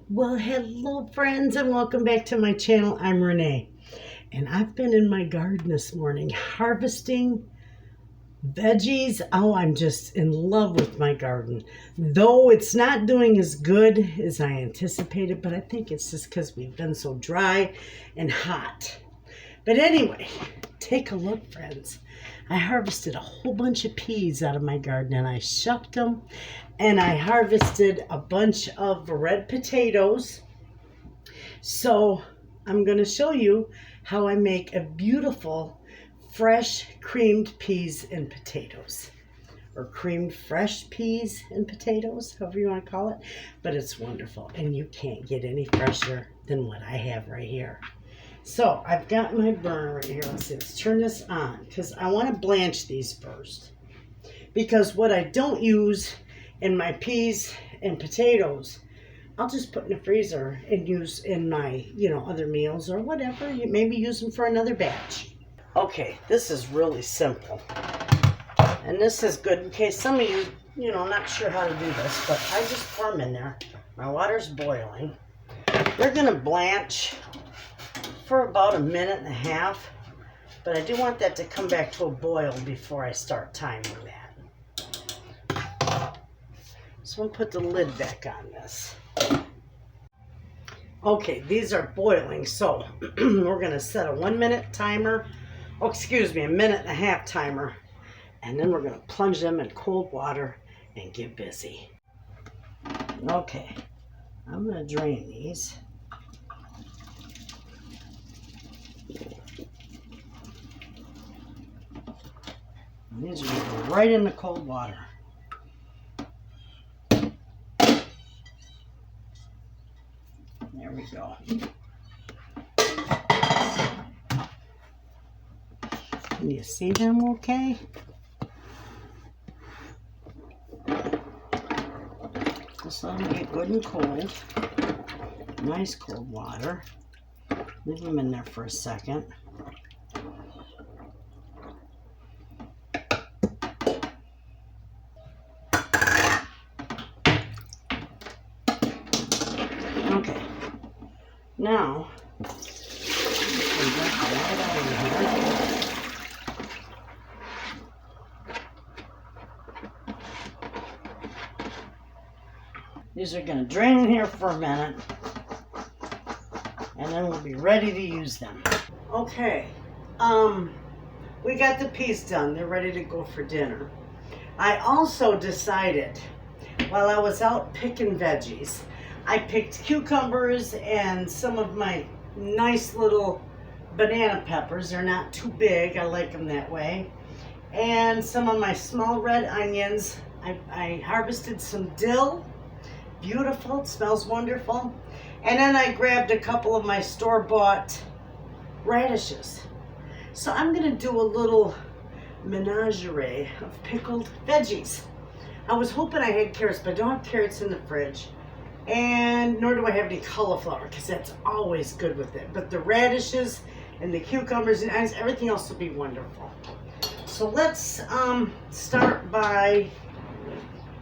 Well, hello friends and welcome back to my channel. I'm Renee and I've been in my garden this morning harvesting veggies. Oh, I'm just in love with my garden. Though it's not doing as good as I anticipated, but I think it's just because we've been so dry and hot. But anyway, take a look, friends. I harvested a whole bunch of peas out of my garden and I shucked them. And I harvested a bunch of red potatoes. So I'm going to show you how I make a beautiful fresh creamed peas and potatoes. Or creamed fresh peas and potatoes, however you want to call it. But it's wonderful and you can't get any fresher than what I have right here. So I've got my burner right here. Let's turn this on because I want to blanch these first. Because what I don't use in my peas and potatoes, I'll just put in the freezer and use in my, other meals or whatever. You maybe use them for another batch. Okay, this is really simple. And this is good in case some of you, not sure how to do this, but I just pour them in there. My water's boiling. They're going to blanch for about a minute and a half, but I do want that to come back to a boil before I start timing that. So I'm going to put the lid back on this. Okay, these are boiling, so we're going to set a 1 minute timer. Oh, excuse me, a minute and a half timer. And then we're going to plunge them in cold water and get busy. Okay, I'm going to drain these. And these are going to go right in the cold water. There we go. Can you see them okay? Just let them get good and cold. Nice cold water. Leave them in there for a second. Okay. Now, these are going to drain in here for a minute, and then we'll be ready to use them. Okay, we got the peas done. They're ready to go for dinner. I also decided, while I was out picking veggies, I picked cucumbers and some of my nice little banana peppers. They're not too big. I like them that way. And some of my small red onions. I harvested some dill. Beautiful. It smells wonderful. And then I grabbed a couple of my store-bought radishes. So I'm going to do a little menagerie of pickled veggies. I was hoping I had carrots, but I don't have carrots in the fridge. And nor do I have any cauliflower because that's always good with it. But the radishes and the cucumbers and onions, everything else will be wonderful. So let's start by,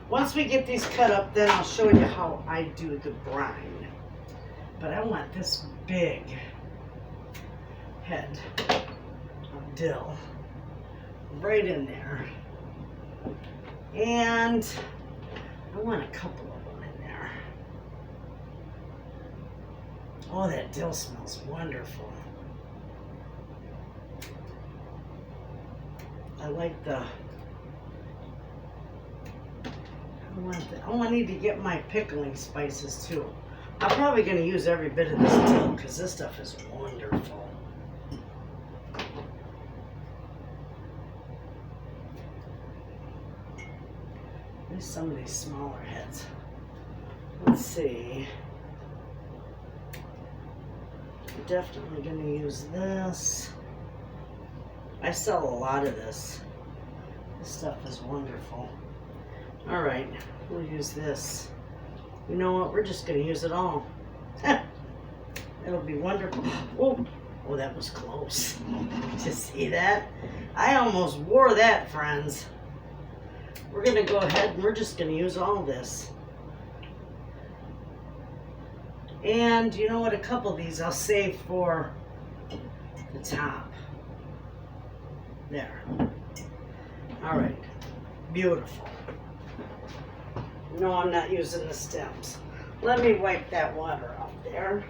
once we get these cut up, then I'll show you how I do the brine. But I want this big head of dill right in there. And I want a couple of them in there. Oh, that dill smells wonderful. I like the, I need to get my pickling spices too. I'm probably going to use every bit of this dill because this stuff is wonderful. There's some of these smaller heads. Let's see. I'm definitely going to use this. I sell a lot of this. This stuff is wonderful. Alright, we'll use this. You know what? We're just going to use it all. It'll be wonderful. Oh, that was close. Did you see that? I almost wore that, friends. We're going to go ahead and we're just going to use all this. And you know what? A couple of these I'll save for the top. There. All right. Beautiful. No, I'm not using the stems. Let me wipe that water off there.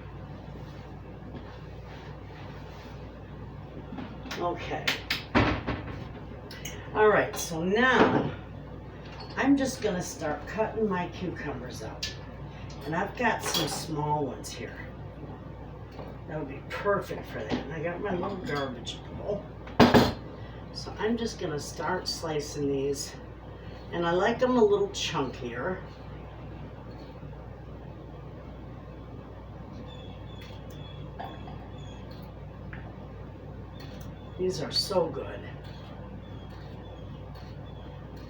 Okay. All right, so now I'm just going to start cutting my cucumbers out. And I've got some small ones here. That would be perfect for that. And I got my little garbage bowl. So I'm just going to start slicing these. And I like them a little chunkier. These are so good.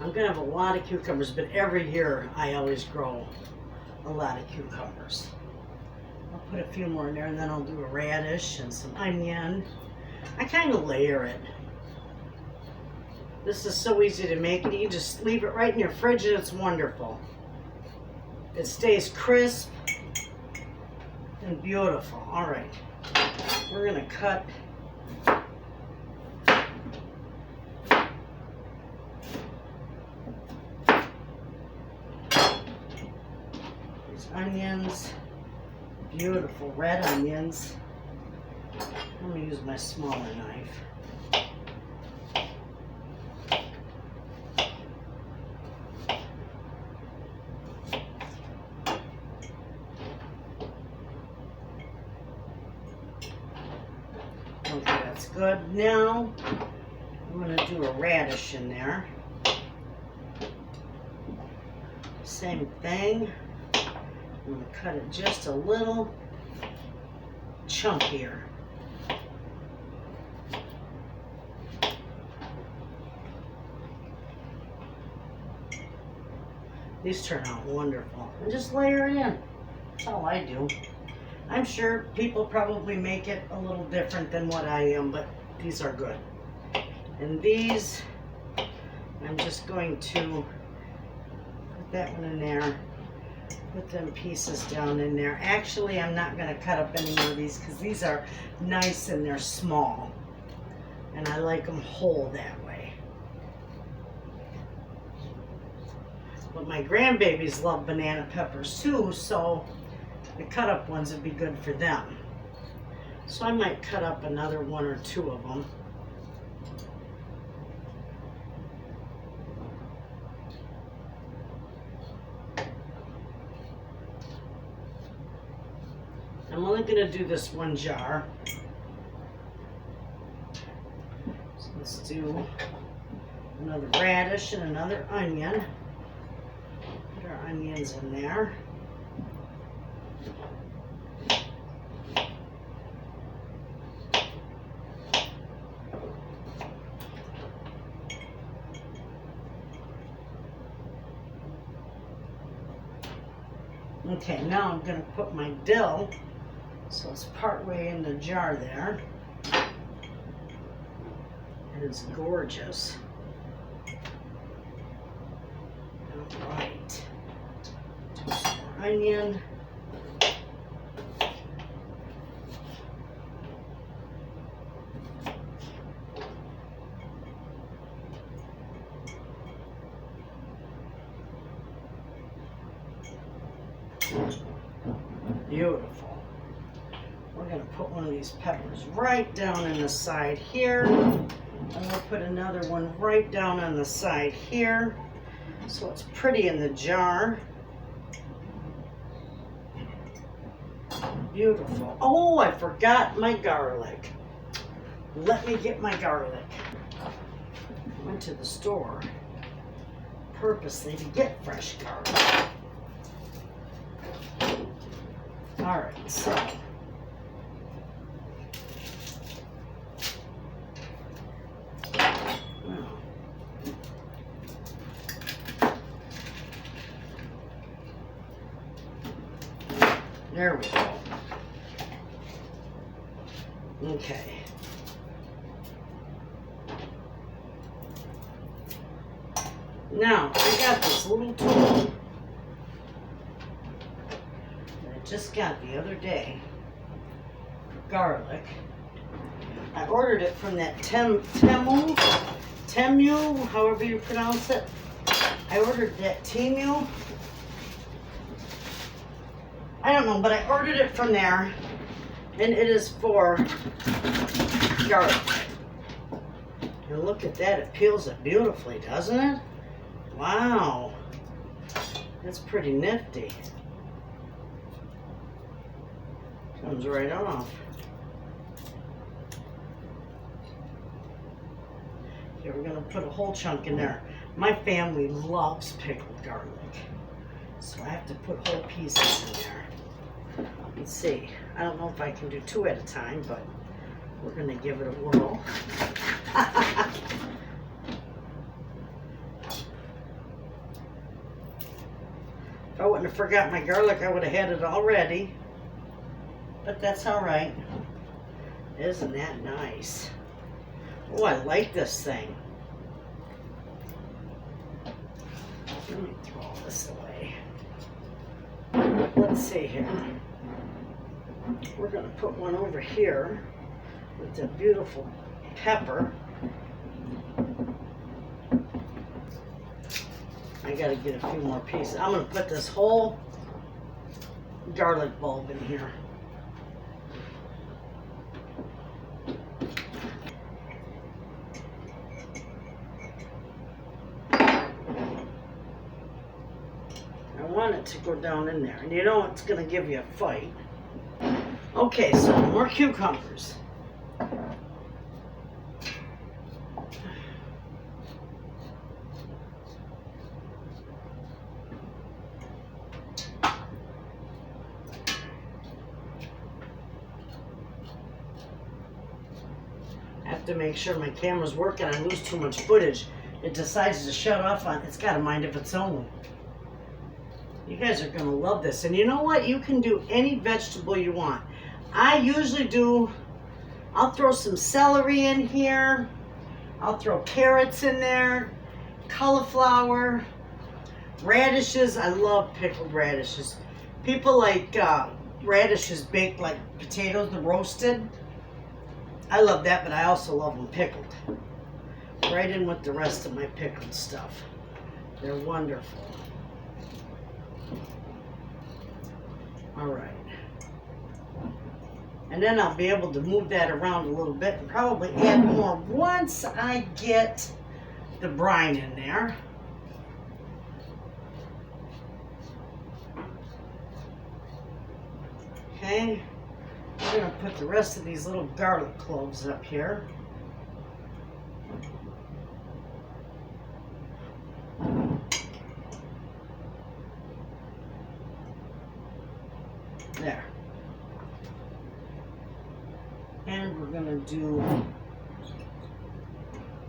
I'm going to have a lot of cucumbers, but every year I always grow a lot of cucumbers. I'll put a few more in there, and then I'll do a radish and some onion. I kind of layer it. This is so easy to make, and you just leave it right in your fridge, and it's wonderful. It stays crisp and beautiful. All right, we're going to cut onions, beautiful red onions. I'm going to use my smaller knife. Okay, that's good. Now I'm going to do a radish in there. Same thing. I'm going to cut it just a little chunkier. These turn out wonderful. And just layer it in. That's all I do. I'm sure people probably make it a little different than what I am, but these are good. And these, I'm just going to put that one in there. Put them pieces down in there. Actually, I'm not going to cut up any more of these because these are nice and they're small. And I like them whole that way. But my grandbabies love banana peppers too, so the cut up ones would be good for them. So I might cut up another one or two of them. I'm only going to do this one jar. So let's do another radish and another onion. Put our onions in there. Okay, now I'm going to put my dill. So it's part way in the jar there. And it's gorgeous. All right. Do some more onion. Beautiful. We're going to put one of these peppers right down in the side here. And we'll put another one right down on the side here. So it's pretty in the jar. Beautiful. Oh, I forgot my garlic. Let me get my garlic. I went to the store purposely to get fresh garlic. All right, so there we go. Okay. Now, I got this little tool that just got the other day garlic. I ordered it from that Temu, however you pronounce it. I ordered that Temu. I don't know, but I ordered it from there, and it is for garlic. And look at that, it peels it beautifully, doesn't it? Wow, that's pretty nifty. Comes right off. Okay, we're gonna put a whole chunk in there. My family loves pickled garlic, so I have to put whole pieces in there. Let's see, I don't know if I can do 2 at a time, but we're gonna give it a whirl. If I wouldn't have forgot my garlic, I would have had it already. But that's all right. Isn't that nice? Oh, I like this thing. Let me throw all this away. Let's see here. We're going to put one over here with the beautiful pepper. I got to get a few more pieces. I'm going to put this whole garlic bulb in here. I want it to go down in there. And you know it's going to give you a fight. Okay, so more cucumbers. To make sure my camera's working, I lose too much footage. It decides to shut off on, it's got a mind of its own. You guys are gonna love this. And you know what? You can do any vegetable you want. I usually do, I'll throw some celery in here. I'll throw carrots in there, cauliflower, radishes. I love pickled radishes. People like radishes baked like potatoes, the roasted. I love that, but I also love them pickled. Right in with the rest of my pickled stuff. They're wonderful. All right. And then I'll be able to move that around a little bit and probably add more once I get the brine in there. Okay. We're going to put the rest of these little garlic cloves up here. There. And we're going to do,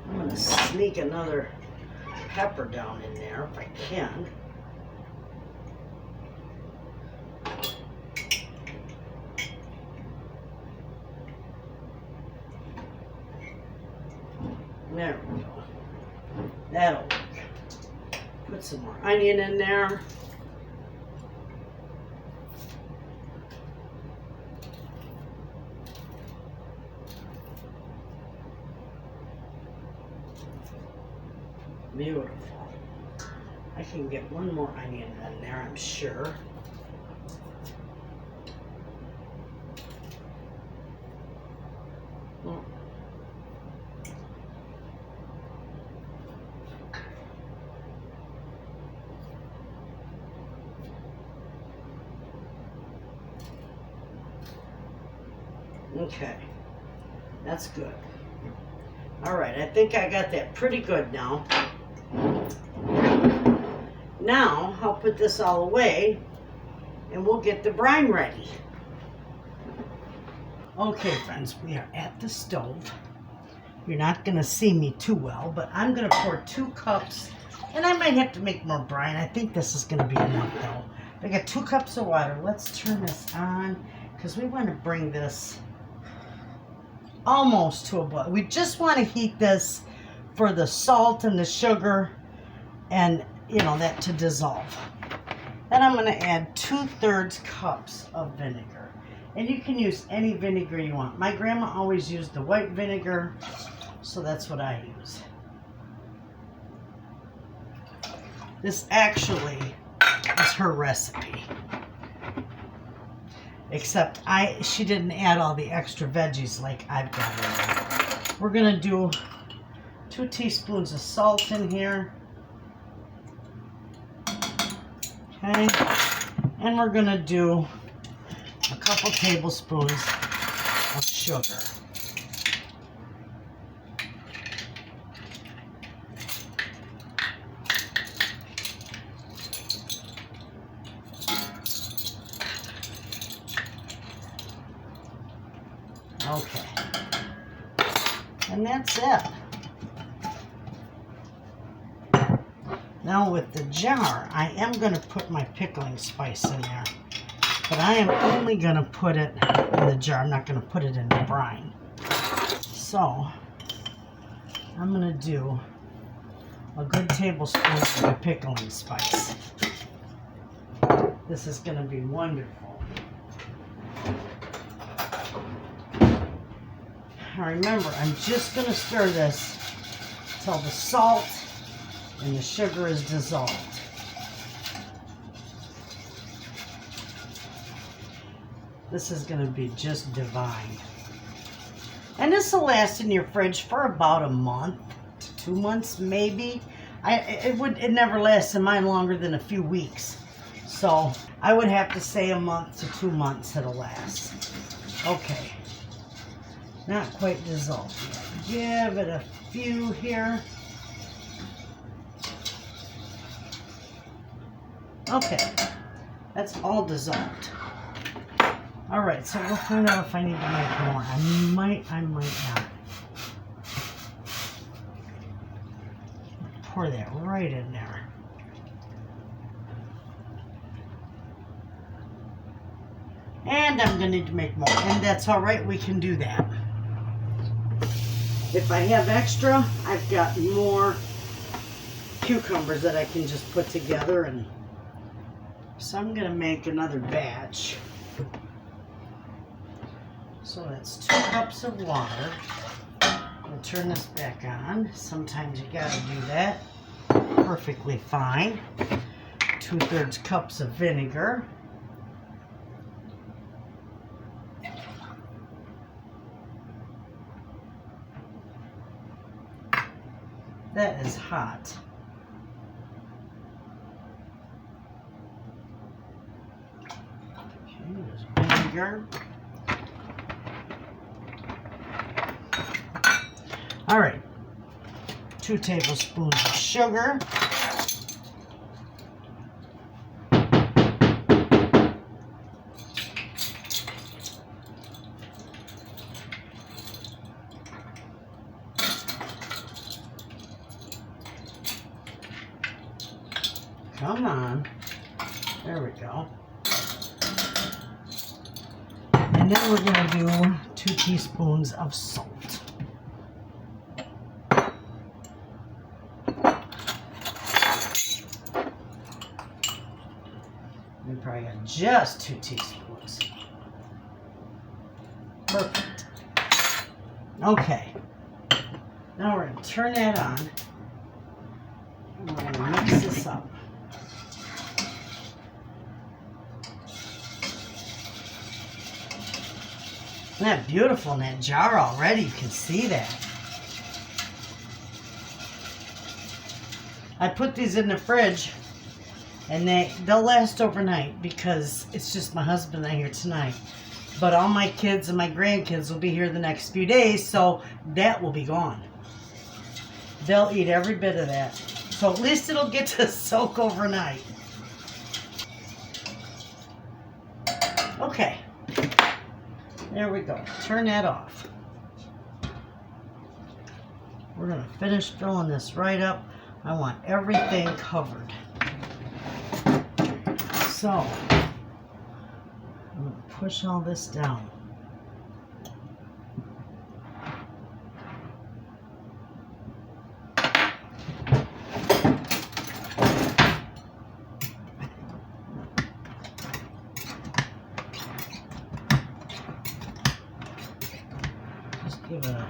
I'm going to sneak another pepper down in there if I can. There we go. That'll work. Put some more onion in there. Beautiful. I can get one more onion in there, I'm sure. Okay, that's good. All right, I think I got that pretty good now. Now, I'll put this all away and we'll get the brine ready. Okay, friends, we are at the stove. You're not going to see me too well, but I'm going to pour 2 cups, and I might have to make more brine. I think this is going to be enough, though. I got 2 cups of water. Let's turn this on because we want to bring this almost to a boil. We just want to heat this for the salt and the sugar and, you know, that to dissolve. Then I'm going to add 2/3 cups of vinegar. And you can use any vinegar you want. My grandma always used the white vinegar, so that's what I use. This actually is her recipe. Except she didn't add all the extra veggies like I've got in there. We're going to do 2 teaspoons of salt in here. Okay. And we're going to do a couple tablespoons of sugar. Okay. And that's it. Now with the jar, I am going to put my pickling spice in there. But I am only going to put it in the jar. I'm not going to put it in the brine. So, I'm going to do a good tablespoon of the pickling spice. This is going to be wonderful. Now remember, I'm just going to stir this till the salt and the sugar is dissolved. This is going to be just divine. And this will last in your fridge for about a month to 2 months maybe. It never lasts in mine longer than a few weeks. So I would have to say a month to 2 months it'll last. Okay. Not quite dissolved yet. Give it a few here. Okay. That's all dissolved. Alright, so we'll find out if I need to make more. I might not. Pour that right in there. And I'm going to need to make more. And that's alright, we can do that. If I have extra, I've got more cucumbers that I can just put together. And so I'm going to make another batch. So that's 2 cups of water. We'll turn this back on. Sometimes you gotta do that. Perfectly fine. 2/3 cups of vinegar. That is hot. Okay, there's vinegar. All right, 2 tablespoons of sugar. Come on, there we go. And then we're gonna do 2 teaspoons of salt. We probably got just 2 teaspoons. Perfect. Okay. Now we're going to turn that on. And we're going to mix this up. Isn't that beautiful in that jar already? You can see that. I put these in the fridge. And they'll last overnight because it's just my husband and I here tonight. But all my kids and my grandkids will be here the next few days, so that will be gone. They'll eat every bit of that. So at least it'll get to soak overnight. Okay. There we go. Turn that off. We're going to finish filling this right up. I want everything covered. So, I'm going to push all this down. give it a...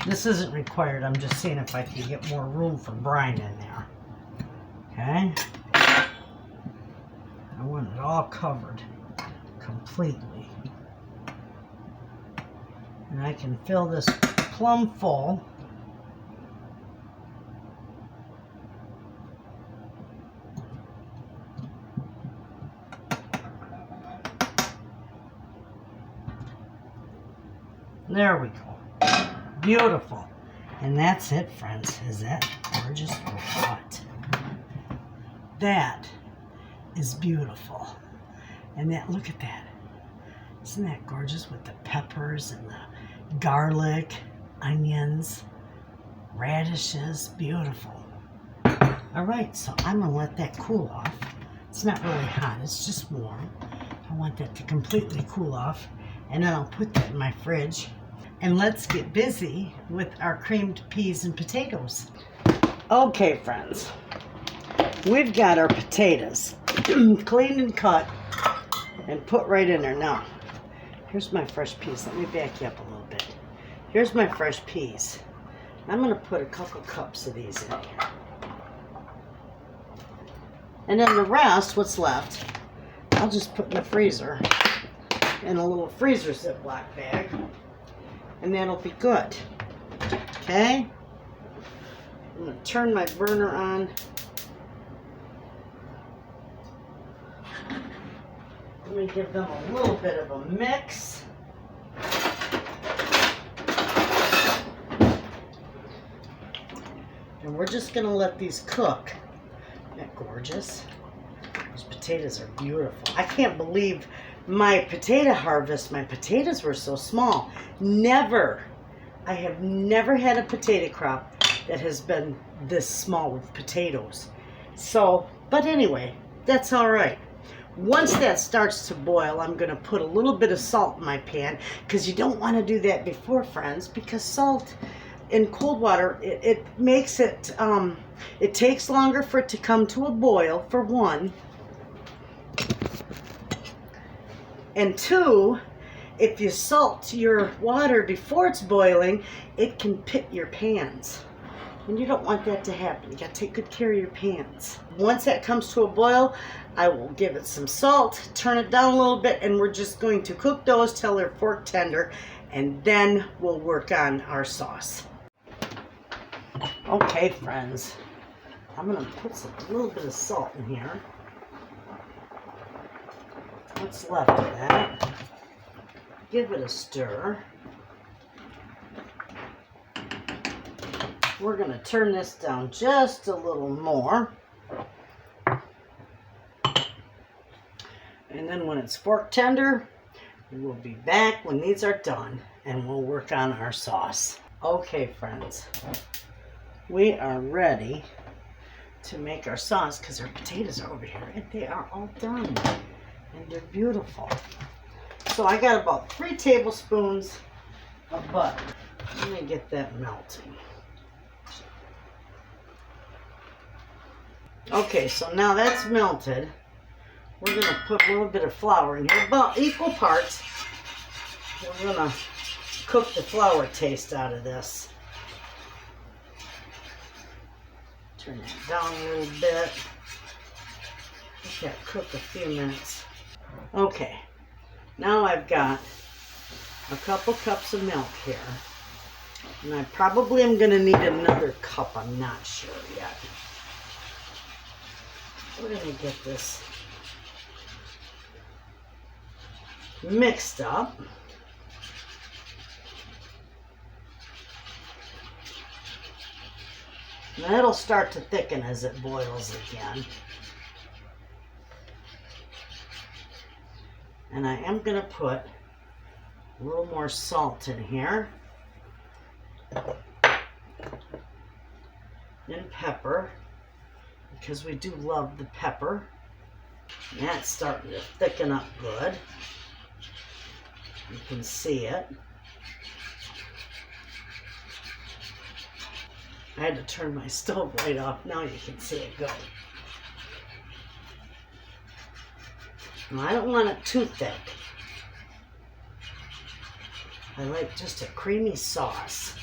This isn't required. I'm just seeing if I can get more room for brine in there. Okay. I want it all covered completely. And I can fill this plumb full. There we go. Beautiful. And that's it, friends. Is that gorgeous or what? That is beautiful. And that, look at that. Isn't that gorgeous with the peppers and the garlic, onions, radishes? Beautiful. All right, so I'm going to let that cool off. It's not really hot. It's just warm. I want that to completely cool off. And then I'll put that in my fridge. And let's get busy with our creamed peas and potatoes. Okay, friends. We've got our potatoes cleaned and cut and put right in there. Now, here's my fresh peas. Let me back you up a little bit. Here's my fresh peas. I'm going to put a couple cups of these in here. And then the rest, what's left, I'll just put in the freezer in a little freezer Ziploc bag. And that'll be good. Okay? I'm going to turn my burner on. Let me give them a little bit of a mix. And we're just going to let these cook. Isn't that gorgeous? Those potatoes are beautiful. I can't believe my potato harvest, my potatoes were so small. I have never had a potato crop that has been this small with potatoes. So, but anyway, that's all right. Once that starts to boil, I'm going to put a little bit of salt in my pan, because you don't want to do that before, friends, because salt in cold water, it makes it, it takes longer for it to come to a boil, for one. And two, if you salt your water before it's boiling, it can pit your pans. And you don't want that to happen. You got to take good care of your pans. Once that comes to a boil, I will give it some salt, turn it down a little bit, and we're just going to cook those till they're fork tender, and then we'll work on our sauce. Okay, friends, I'm going to put a little bit of salt in here. What's left of that? Give it a stir. We're going to turn this down just a little more. And then when it's fork tender, we'll be back when these are done and we'll work on our sauce. Okay, friends, we are ready to make our sauce because our potatoes are over here and they are all done. And they're beautiful. So I got about 3 tablespoons of butter. Let me get that melting. Okay, so now that's melted. We're going to put a little bit of flour in here, about equal parts. We're going to cook the flour taste out of this. Turn it down a little bit. Let that cook a few minutes. Okay, now I've got a couple cups of milk here. And I probably am going to need another cup. I'm not sure yet. We're going to get this mixed up. Now it'll start to thicken as it boils again. And I am going to put a little more salt in here. And pepper, because we do love the pepper. And that's starting to thicken up good. You can see it. I had to turn my stove light off. Now you can see it go. Now, I don't want it too thick. I like just a creamy sauce.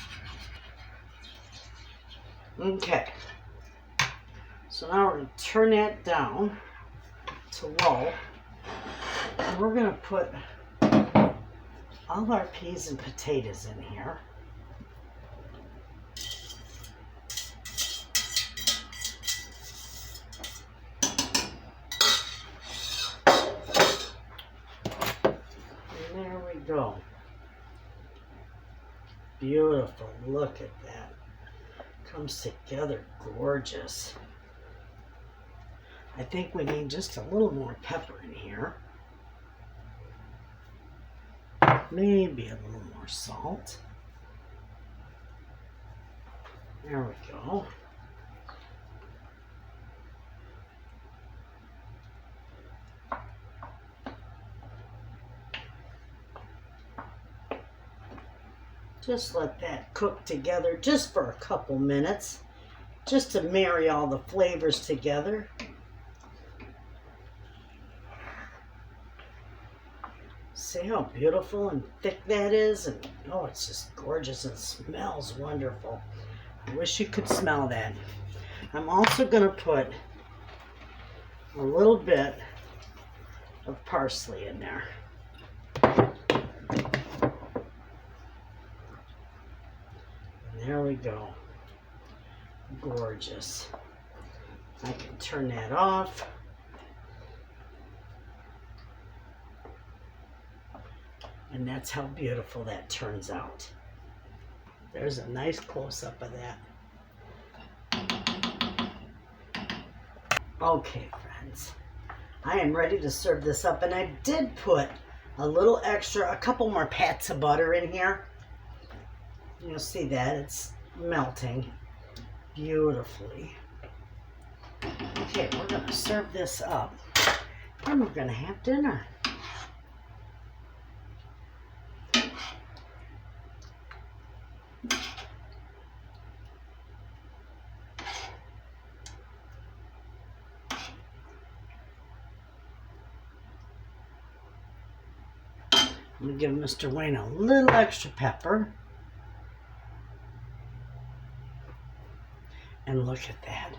Okay. So now we're going to turn that down to low. And we're going to put all our peas and potatoes in here. And there we go. Beautiful. Look at that. Comes together gorgeous. I think we need just a little more pepper in here. Maybe a little more salt. There we go. Just let that cook together just for a couple minutes, just to marry all the flavors together. See how beautiful and thick that is? And oh, it's just gorgeous and smells wonderful. I wish you could smell that. I'm also going to put a little bit of parsley in there. There we go. Gorgeous. I can turn that off. And that's how beautiful that turns out. There's a nice close-up of that. Okay, friends. I am ready to serve this up. And I did put a little extra, a couple more pats of butter in here. You'll see that. It's melting beautifully. Okay, we're going to serve this up. And we're going to have dinner. I'm going to give Mr. Wayne a little extra pepper. And look at that.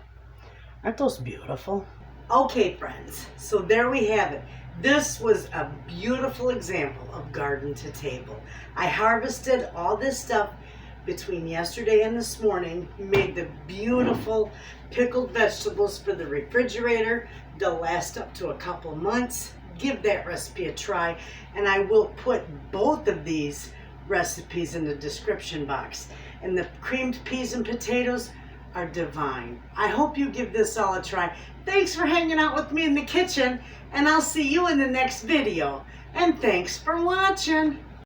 Aren't those beautiful? Okay, friends, so there we have it. This was a beautiful example of garden to table. I harvested all this stuff between yesterday and this morning, made the beautiful pickled vegetables for the refrigerator. They'll last up to a couple months. Give that recipe a try, and I will put both of these recipes in the description box. And the creamed peas and potatoes are divine. I hope you give this all a try. Thanks for hanging out with me in the kitchen, and I'll see you in the next video. And thanks for watching.